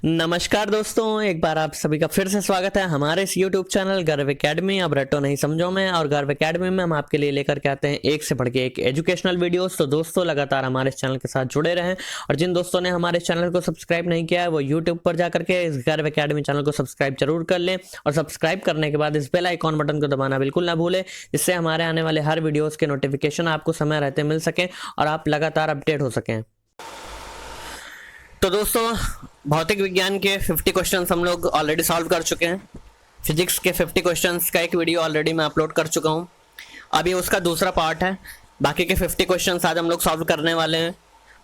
नमस्कार दोस्तों, एक बार आप सभी का फिर से स्वागत है हमारे इस YouTube चैनल गर्व एकेडमी। अब रटो नहीं समझो में। और गर्व एकेडमी में हम आपके लिए लेकर के आते हैं एक से बढ़ के एक एजुकेशनल वीडियोस। तो दोस्तों लगातार हमारे इस चैनल के साथ जुड़े रहें। और जिन दोस्तों ने हमारे चैनल को सब्सक्राइब नहीं किया है वो YouTube पर जाकर के इस गर्व एकेडमी चैनल को सब्सक्राइब जरूर कर लें। और सब्सक्राइब करने के बाद इस बेल आइकॉन बटन को दबाना बिल्कुल ना भूलें, जिससे हमारे आने वाले हर वीडियोज़ के नोटिफिकेशन आपको समय रहते मिल सकें और आप लगातार अपडेट हो सकें। तो दोस्तों भौतिक विज्ञान के 50 क्वेश्चंस हम लोग ऑलरेडी सॉल्व कर चुके हैं। फिजिक्स के 50 क्वेश्चंस का एक वीडियो ऑलरेडी मैं अपलोड कर चुका हूं। अभी उसका दूसरा पार्ट है। बाकी के 50 क्वेश्चंस आज हम लोग सॉल्व करने वाले हैं।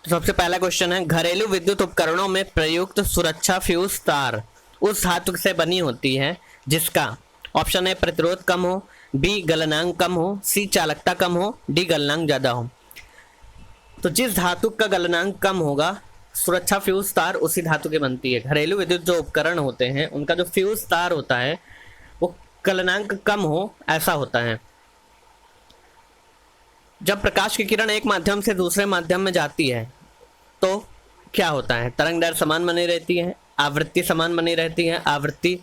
तो सबसे पहला क्वेश्चन है, घरेलू विद्युत उपकरणों में प्रयुक्त सुरक्षा फ्यूज तार उस धातु से बनी होती है जिसका ऑप्शन ए प्रतिरोध कम हो, बी गलनांक कम हो, सी चालकता कम हो, डी गलनांक ज़्यादा हो। तो जिस धातु का गलनांक कम होगा सुरक्षा फ्यूज तार उसी धातु की बनती है। घरेलू विद्युत जो उपकरण होते हैं उनका जो फ्यूज तार होता है वो गलनांक कम हो ऐसा होता है। जब प्रकाश की किरण एक माध्यम से दूसरे माध्यम में जाती है तो क्या होता है? तरंग दैर्घ्य समान बनी रहती है, आवृत्ति समान बनी रहती है, आवृत्ति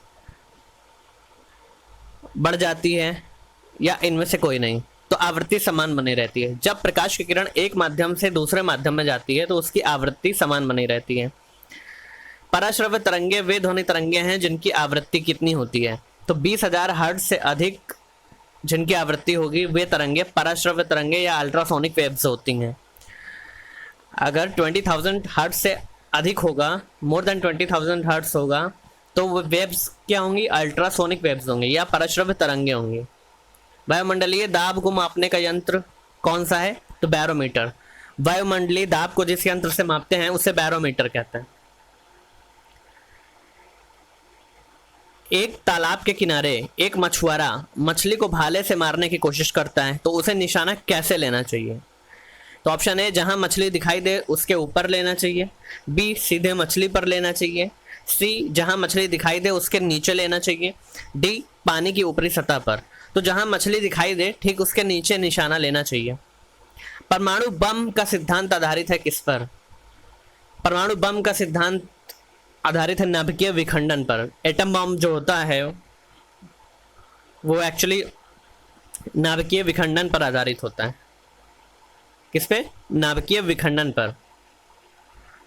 बढ़ जाती है, या इनमें से कोई नहीं। तो आवृत्ति समान बनी रहती है। जब प्रकाश की किरण एक माध्यम से दूसरे माध्यम में जाती है तो उसकी आवृत्ति समान बनी रहती है। पराश्रव्य तरंगे वे ध्वनि तरंगे हैं जिनकी आवृत्ति कितनी होती है? तो 20,000 हर्ट्ज से अधिक जिनकी आवृत्ति होगी वे तरंगे पराश्रव्य तरंगे या अल्ट्रासोनिक वेव्स होती हैं। अगर 20,000 हर्ट्ज से अधिक होगा, मोर देन 20,000 हर्ट्ज होगा, तो वो वेव्स क्या होंगी? अल्ट्रासोनिक वेव्स होंगी या पराश्रव्य तरंगे होंगी। वायुमंडलीय दाब को मापने का यंत्र कौन सा है? तो बैरोमीटर। वायुमंडलीय दाब को जिस यंत्र से मापते हैं उसे बैरोमीटर कहते हैं। एक तालाब के किनारे एक मछुआरा मछली को भाले से मारने की कोशिश करता है तो उसे निशाना कैसे लेना चाहिए? तो ऑप्शन ए जहां मछली दिखाई दे उसके ऊपर लेना चाहिए, बी सीधे मछली पर लेना चाहिए, सी जहां मछली दिखाई दे उसके नीचे लेना चाहिए, डी पानी की ऊपरी सतह पर। तो जहां मछली दिखाई दे ठीक उसके नीचे निशाना लेना चाहिए। परमाणु बम का सिद्धांत आधारित है किस पर? परमाणु बम का सिद्धांत आधारित है नाभिकीय विखंडन पर। एटम बम जो होता है वो एक्चुअली नाभिकीय विखंडन पर आधारित होता है। किस पे? नाभिकीय विखंडन पर।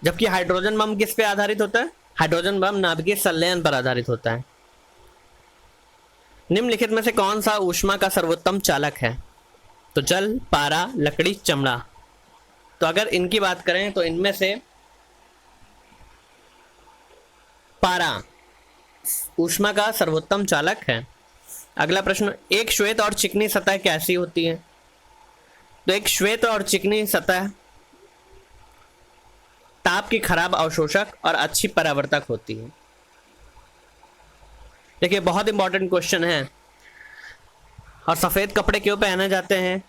जबकि हाइड्रोजन बम किस पे आधारित होता है? हाइड्रोजन बम नाभिकीय संलयन पर आधारित होता है। निम्नलिखित में से कौन सा ऊष्मा का सर्वोत्तम चालक है? तो जल, पारा, लकड़ी, चमड़ा। तो अगर इनकी बात करें तो इनमें से पारा ऊष्मा का सर्वोत्तम चालक है। अगला प्रश्न, एक श्वेत और चिकनी सतह कैसी होती है? तो एक श्वेत और चिकनी सतह ताप की खराब अवशोषक और अच्छी परावर्तक होती है। देखिए बहुत इंपॉर्टेंट क्वेश्चन है। और सफेद कपड़े क्यों पहने जाते हैं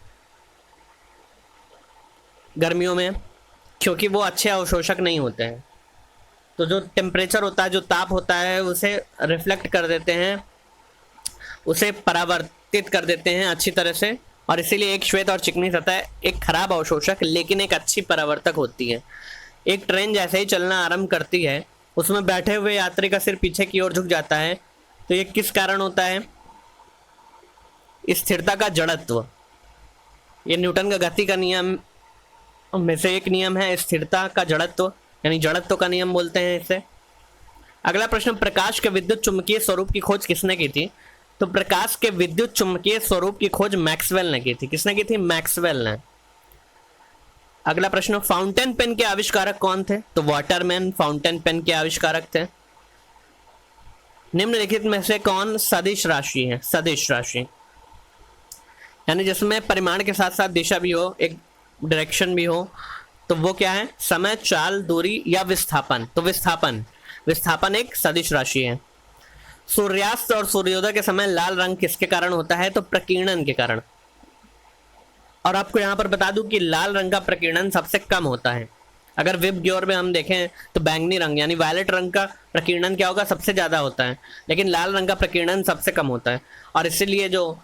गर्मियों में? क्योंकि वो अच्छे अवशोषक नहीं होते हैं। तो जो टेम्परेचर होता है, जो ताप होता है, उसे रिफ्लेक्ट कर देते हैं, उसे परावर्तित कर देते हैं अच्छी तरह से। और इसीलिए एक श्वेत और चिकनी सतह एक खराब अवशोषक लेकिन एक अच्छी परावर्तक होती है। एक ट्रेन जैसे ही चलना आरंभ करती है उसमें बैठे हुए यात्री का सिर पीछे की ओर झुक जाता है। तो ये किस कारण होता है? स्थिरता का जड़त्व। ये न्यूटन का गति का नियम में से एक नियम है, स्थिरता का जड़त्व, यानी जड़त्व का नियम बोलते हैं इसे। अगला प्रश्न, प्रकाश के विद्युत चुंबकीय स्वरूप की खोज किसने की थी? तो प्रकाश के विद्युत चुंबकीय स्वरूप की खोज मैक्सवेल ने की थी। किसने की थी? मैक्सवेल ने। अगला प्रश्न, फाउंटेन पेन के आविष्कारक कौन थे? तो वाटरमैन फाउंटेन पेन के आविष्कारक थे। निम्नलिखित में से कौन सदिश राशि है? सदिश राशि यानी जिसमें परिमाण के साथ साथ दिशा भी हो, एक डायरेक्शन भी हो, तो वो क्या है? समय, चाल, दूरी या विस्थापन। तो विस्थापन एक सदिश राशि है। सूर्यास्त और सूर्योदय के समय लाल रंग किसके कारण होता है? तो प्रकीर्णन के कारण। और आपको यहां पर बता दूं कि लाल रंग का प्रकीर्णन सबसे कम होता है। अगर विब ग्योर में हम देखें तो बैंगनी रंग यानी वायलेट रंग का प्रकीर्णन क्या होगा? सबसे ज़्यादा होता है, लेकिन लाल रंग का प्रकीर्णन सबसे कम होता है। और इसीलिए जो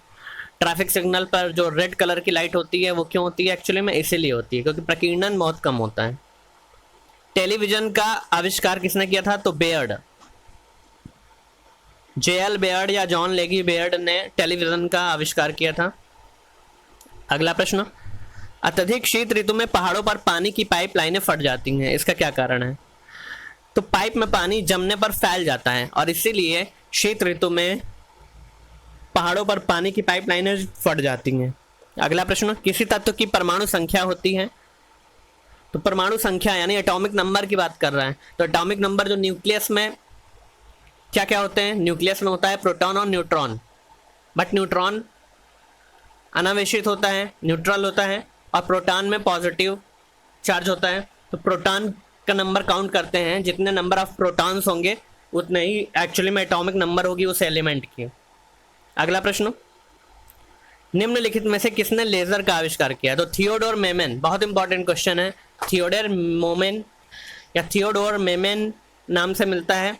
ट्रैफिक सिग्नल पर जो रेड कलर की लाइट होती है वो क्यों होती है? एक्चुअली में इसीलिए होती है क्योंकि प्रकीर्णन बहुत कम होता है। टेलीविजन का आविष्कार किसने किया था? तो बेयर्ड, जेएल बेयर्ड या जॉन लेगी बेयर्ड ने टेलीविजन का आविष्कार किया था। अगला प्रश्न, अत्यधिक शीत ऋतु में पहाड़ों पर पानी की पाइपलाइनें फट जाती हैं, इसका क्या कारण है? तो पाइप में पानी जमने पर फैल जाता है और इसीलिए शीत ऋतु में पहाड़ों पर पानी की पाइपलाइनें फट जाती हैं। अगला प्रश्न, किसी तत्व की परमाणु संख्या होती है? तो परमाणु संख्या यानी एटॉमिक नंबर की बात कर रहा है। तो एटॉमिक नंबर जो न्यूक्लियस में क्या क्या होते हैं? न्यूक्लियस में होता है प्रोटॉन और न्यूट्रॉन, बट न्यूट्रॉन अनावेशित होता है, न्यूट्रल होता है, और प्रोटॉन में पॉजिटिव चार्ज होता है। तो प्रोटॉन का नंबर काउंट करते हैं, जितने नंबर ऑफ प्रोटॉन्स होंगे उतने ही एक्चुअली में एटॉमिक नंबर होगी उस एलिमेंट की। अगला प्रश्न, निम्नलिखित में से किसने लेजर का आविष्कार किया? तो थियोडोर मेमन, बहुत इंपॉर्टेंट क्वेश्चन है। थियोडोर मोमेन या थियोडोर मेमन नाम से मिलता है।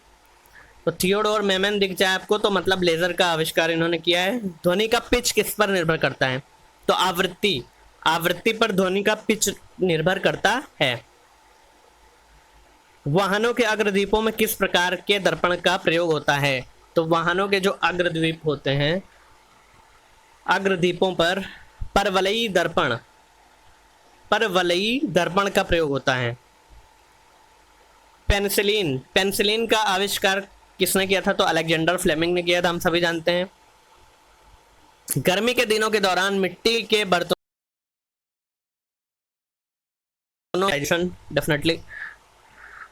तो थियोडोर मेमन दिख जाए आपको तो मतलब लेजर का आविष्कार इन्होंने किया है। ध्वनि का पिच किस पर निर्भर करता है? तो आवृत्ति, आवृत्ति पर ध्वनि का पिच निर्भर करता है। वाहनों के अग्रदीपों में किस प्रकार के दर्पण का प्रयोग होता है? तो वाहनों के जो अग्रद्वीप होते हैं, अग्रदीपों पर परवलयी दर्पण, परवलयी दर्पण का प्रयोग होता है। पेनिसिलिन, पेनिसिलिन का आविष्कार किसने किया था? तो अलेक्जेंडर फ्लेमिंग ने किया था, हम सभी जानते हैं। गर्मी के दिनों के दौरान मिट्टी के बर्तनों, डेफिनेटली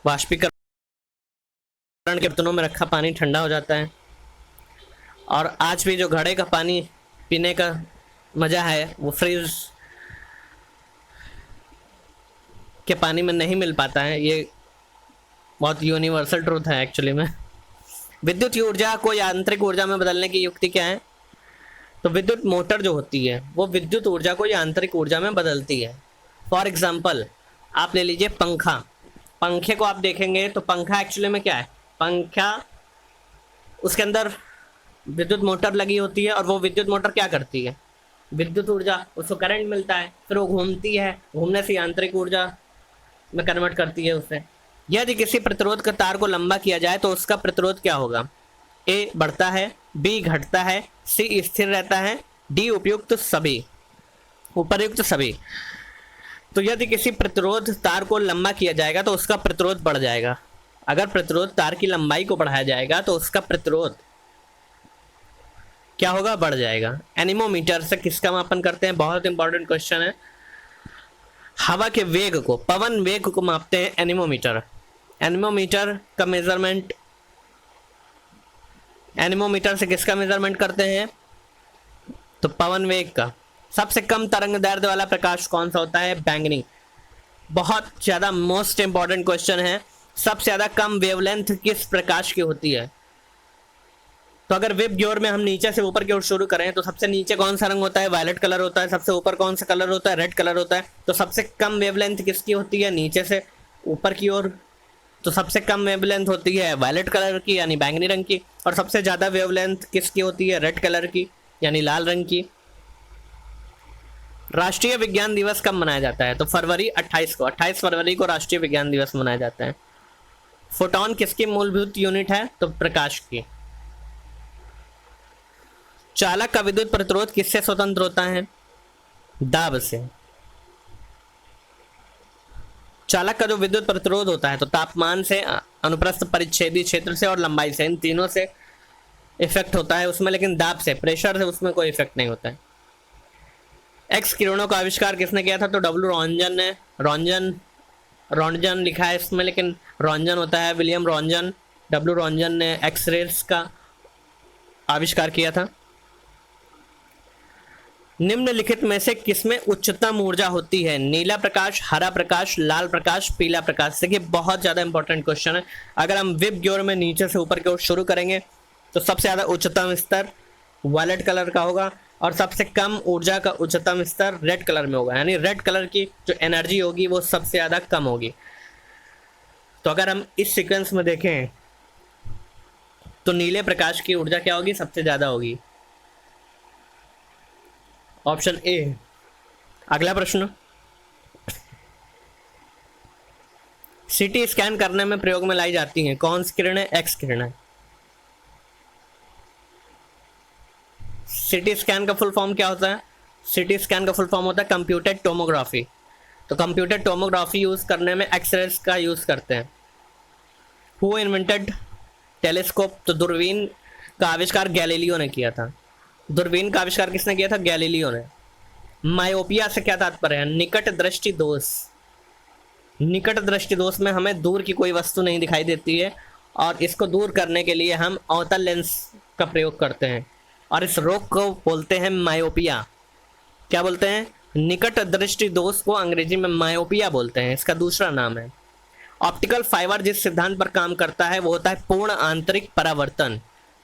वाष्पीकरण के बर्तनों में रखा पानी ठंडा हो जाता है। और आज भी जो घड़े का पानी पीने का मजा है वो फ्रिज के पानी में नहीं मिल पाता है। ये बहुत यूनिवर्सल ट्रूथ है एक्चुअली में। विद्युत ऊर्जा को यांत्रिक ऊर्जा में बदलने की युक्ति क्या है? तो विद्युत मोटर जो होती है वो विद्युत ऊर्जा को यांत्रिक ऊर्जा में बदलती है। फॉर एग्जाम्पल आप ले लीजिए पंखा, पंखे को आप देखेंगे तो पंखा एक्चुअली में क्या है? पंखा, उसके अंदर विद्युत मोटर लगी होती है और वो विद्युत मोटर क्या करती है? विद्युत ऊर्जा, उसको करंट मिलता है, फिर वो घूमती है, घूमने से यांत्रिक ऊर्जा में कन्वर्ट करती है उसे। यदि किसी प्रतिरोध का तार को लंबा किया जाए तो उसका प्रतिरोध क्या होगा? ए बढ़ता है, बी घटता है, सी स्थिर रहता है, डी उपयुक्त सभी, उपर्युक्त सभी। तो यदि किसी प्रतिरोध तार को लंबा किया जाएगा तो उसका प्रतिरोध बढ़ जाएगा। अगर प्रतिरोध तार की लंबाई को बढ़ाया जाएगा तो उसका प्रतिरोध क्या होगा? बढ़ जाएगा। एनीमोमीटर से किसका मापन करते हैं? बहुत इंपॉर्टेंट क्वेश्चन है। हवा के वेग को, पवन वेग को मापते हैं एनीमोमीटर। एनीमोमीटर का मेजरमेंट, एनीमोमीटर से किसका मेजरमेंट करते हैं? तो पवन वेग का। सबसे कम तरंग दैर्ध्य वाला प्रकाश कौन सा होता है? बैंगनी। बहुत ज़्यादा मोस्ट इंपॉर्टेंट क्वेश्चन है। सबसे ज़्यादा कम वेवलेंथ किस प्रकाश की होती है? तो अगर वेब ग्योर में हम नीचे से ऊपर की ओर शुरू करें तो सबसे नीचे कौन सा रंग होता है? वायलेट कलर होता है। सबसे ऊपर कौन सा कलर होता है? रेड कलर होता है। तो सबसे कम वेवलेंथ किसकी होती है? नीचे से ऊपर की ओर। तो सबसे कम वेवलेंथ होती है वायलेट कलर की यानी बैंगनी रंग की, और सबसे ज़्यादा वेवलेंथ किसकी होती है? रेड कलर की यानी लाल रंग की। राष्ट्रीय विज्ञान दिवस कब मनाया जाता है? तो फरवरी 28 को, 28 फरवरी को राष्ट्रीय विज्ञान दिवस मनाया जाता है। फोटोन किसकी मूलभूत यूनिट है? तो प्रकाश की। चालक का विद्युत प्रतिरोध किससे स्वतंत्र होता है? दाब से। चालक का जो विद्युत प्रतिरोध होता है तो तापमान से, अनुप्रस्थ परिच्छेदी क्षेत्र से और लंबाई से, इन तीनों से इफेक्ट होता है उसमें, लेकिन दाब से, प्रेशर से उसमें कोई इफेक्ट नहीं होता है। एक्स किरणों का आविष्कार किसने किया था? तो डब्ल्यू रॉन्जन ने। रॉन्जन, रॉन्जन लिखा है इसमें लेकिन रॉन्जन होता है, विलियम रॉन्जन। डब्ल्यू रॉन्जन ने एक्सरेज का आविष्कार किया था। निम्नलिखित में से किसमें उच्चतम ऊर्जा होती है? नीला प्रकाश, हरा प्रकाश, लाल प्रकाश, पीला प्रकाश। देखिए बहुत ज़्यादा इंपॉर्टेंट क्वेश्चन है। अगर हम विब ग्योर में नीचे से ऊपर की ओर शुरू करेंगे तो सबसे ज़्यादा उच्चतम स्तर वायलेट कलर का होगा और सबसे कम ऊर्जा का उच्चतम स्तर रेड कलर में होगा, यानी रेड कलर की जो एनर्जी होगी वो सबसे ज़्यादा कम होगी। तो अगर हम इस सीक्वेंस में देखें तो नीले प्रकाश की ऊर्जा क्या होगी? सबसे ज़्यादा होगी, ऑप्शन ए। अगला प्रश्न, सीटी स्कैन करने में प्रयोग में लाई जाती हैं कौन सी किरणें? एक्स किरणें। सीटी स्कैन का फुल फॉर्म क्या होता है? सीटी स्कैन का फुल फॉर्म होता है कंप्यूटेड टोमोग्राफी। तो कंप्यूटेड टोमोग्राफी यूज करने में एक्सरेज का यूज करते हैं। Who invented telescope? तो दूरबीन का आविष्कार गैलीलियो ने किया था। दूरबीन का आविष्कार किसने किया था? गैलीलियो ने। मायोपिया से क्या तात्पर्य है? निकट दृष्टि दोष। निकट दृष्टि दोष में हमें दूर की कोई वस्तु नहीं दिखाई देती है और इसको दूर करने के लिए हम अवतल लेंस का प्रयोग करते हैं और इस रोग को बोलते हैं मायोपिया। क्या बोलते हैं? निकट दृष्टि दोष को अंग्रेजी में मायोपिया बोलते हैं, इसका दूसरा नाम है। ऑप्टिकल फाइबर जिस सिद्धांत पर काम करता है वो होता है पूर्ण आंतरिक परावर्तन।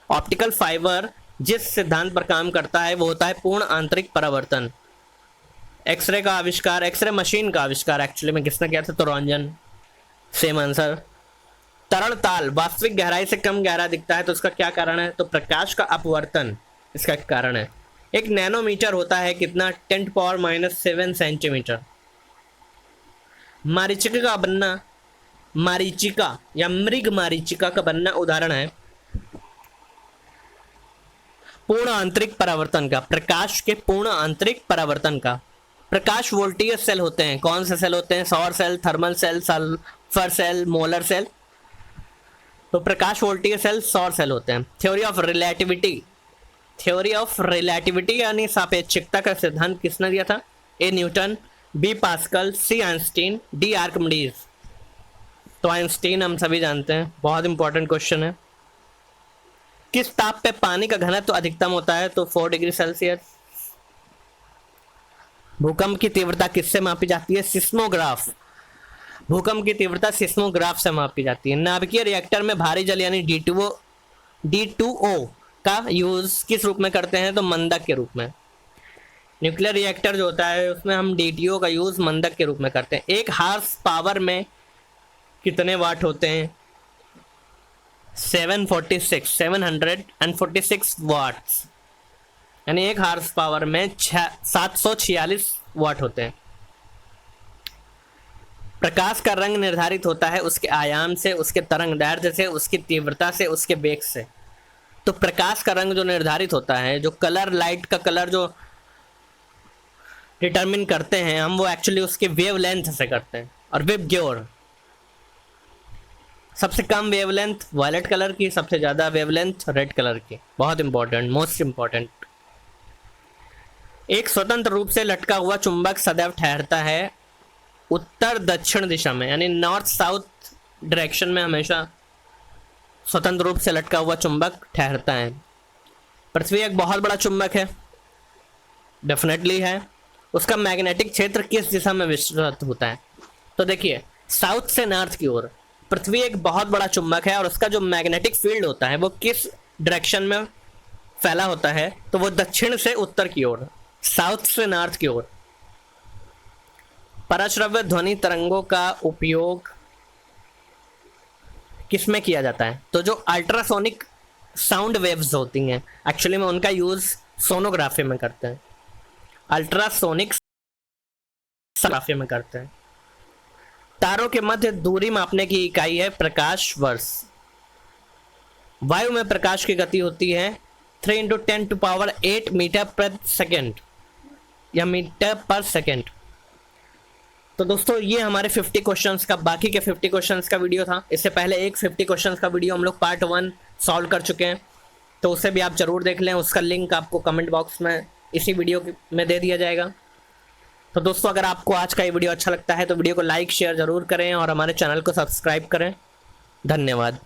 ऑप्टिकल फाइबर जिस सिद्धांत पर काम करता है वो होता है पूर्ण आंतरिक परावर्तन। एक्सरे का आविष्कार, एक्सरे मशीन का आविष्कार एक्चुअली में किसने किया था? तो रॉन्जन। Same answer. तरल ताल वास्तविक गहराई से कम गहरा दिखता है तो उसका क्या कारण है? तो प्रकाश का अपवर्तन इसका कारण है। एक नैनोमीटर होता है कितना? 10⁻⁷ सेंटीमीटर। मारीचिका का बनना, मारीचिका या मृग मारीचिका का बनना उदाहरण है पूर्ण आंतरिक परावर्तन का, प्रकाश के पूर्ण आंतरिक परावर्तन का। प्रकाश वोल्टीय सेल होते हैं। कौन से सेल होते हैं? सौर cell, thermal cell, sulphur cell, molar cell. तो प्रकाश वोल्टीय सेल सौर सेल होते हैं। Theory of relativity, theory of relativity यानी सापेक्षिकता का सिद्धांत किसने दिया था? A Newton, B Pascal, C Einstein, D Archimedes. तो आइंस्टीन हम सभी जानते हैं, बहुत इंपॉर्टेंट क्वेश्चन है। किस ताप पे पानी का घनत्व तो अधिकतम होता है? तो 4 डिग्री सेल्सियस। भूकंप की तीव्रता किससे मापी जाती है? सिस्मोग्राफ। भूकंप की तीव्रता सिस्मोग्राफ से मापी जाती है। नाभिकीय रिएक्टर में भारी जल यानी D2O का यूज किस रूप में करते हैं? तो मंदक के रूप में। न्यूक्लियर रिएक्टर जो होता है उसमें हम DTO का यूज मंदक के रूप में करते हैं। एक हार्स पावर में कितने वाट होते हैं? 746 वाट्स, यानी एक हार्स पावर में 746 वाट होते हैं। प्रकाश का रंग निर्धारित होता है उसके आयाम से, उसके तरंग दैर्ध्य से, उसकी तीव्रता से, उसके वेग से। तो प्रकाश का रंग जो निर्धारित होता है, जो कलर, लाइट का कलर जो डिटरमिन करते हैं हम, वो एक्चुअली उसके वेवलेंथ से करते हैं। और वेवग्योर, सबसे कम वेवलेंथ वायलेट कलर की, सबसे ज़्यादा वेवलेंथ रेड कलर की। बहुत इंपॉर्टेंट, मोस्ट इंपॉर्टेंट। एक स्वतंत्र रूप से लटका हुआ चुंबक सदैव ठहरता है उत्तर दक्षिण दिशा में, यानी नॉर्थ साउथ डायरेक्शन में हमेशा स्वतंत्र रूप से लटका हुआ चुंबक ठहरता है। पृथ्वी एक बहुत बड़ा चुंबक है, डेफिनेटली है। उसका मैग्नेटिक क्षेत्र किस दिशा में विस्तृत होता है? तो देखिए, साउथ से नॉर्थ की ओर। पृथ्वी एक बहुत बड़ा चुंबक है और उसका जो मैग्नेटिक फील्ड होता है वो किस डायरेक्शन में फैला होता है? तो वो दक्षिण से उत्तर की ओर, साउथ से नॉर्थ की ओर। पराश्रव्य ध्वनि तरंगों का उपयोग किस में किया जाता है? तो जो अल्ट्रासोनिक साउंड वेव्स होती हैं एक्चुअली में उनका यूज सोनोग्राफी में करते हैं, अल्ट्रासोनिक सोनोग्राफी में करते हैं। तारों के मध्य दूरी मापने की इकाई है प्रकाश वर्ष। वायु में प्रकाश की गति होती है 3 × 10⁸ मीटर प्रति सेकेंड या मीटर पर सेकेंड। तो दोस्तों ये हमारे 50 क्वेश्चंस का, बाकी के 50 क्वेश्चंस का वीडियो था। इससे पहले एक 50 क्वेश्चंस का वीडियो हम लोग पार्ट 1 सॉल्व कर चुके हैं, तो उसे भी आप जरूर देख लें। उसका लिंक आपको कमेंट बॉक्स में इसी वीडियो में दे दिया जाएगा। तो दोस्तों अगर आपको आज का ये वीडियो अच्छा लगता है तो वीडियो को लाइक शेयर ज़रूर करें और हमारे चैनल को सब्सक्राइब करें। धन्यवाद।